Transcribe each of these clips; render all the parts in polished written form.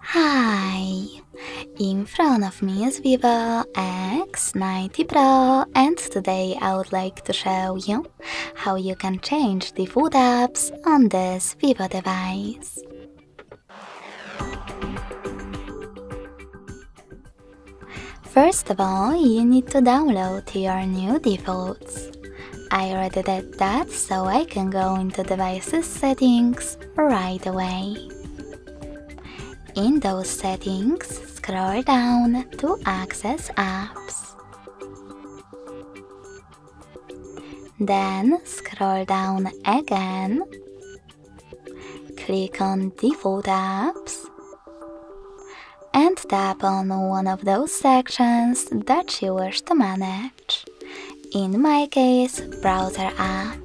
Hi! In front of me is VIVO X90 Pro, and today I would like to show you how you can change the food apps on this VIVO device. First of all, you need to download your new defaults. I already did that, so I can go into devices settings right away. In those settings, scroll down to access apps. Then scroll down again, click on default apps, and tap on one of those sections that you wish to manage. In my case, browser app.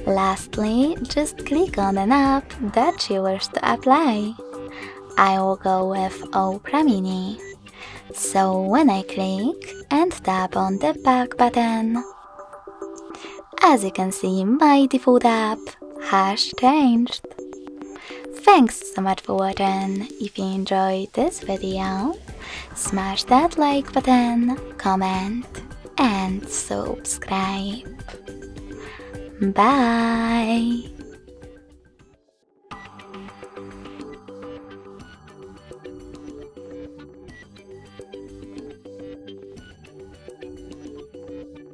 Lastly, just click on an app that you wish to apply. I will go with Opera Mini. So when I click and tap on the back button, as you can see, my default app has changed. Thanks so much for watching. If you enjoyed this video, smash that like button, comment and subscribe. Bye!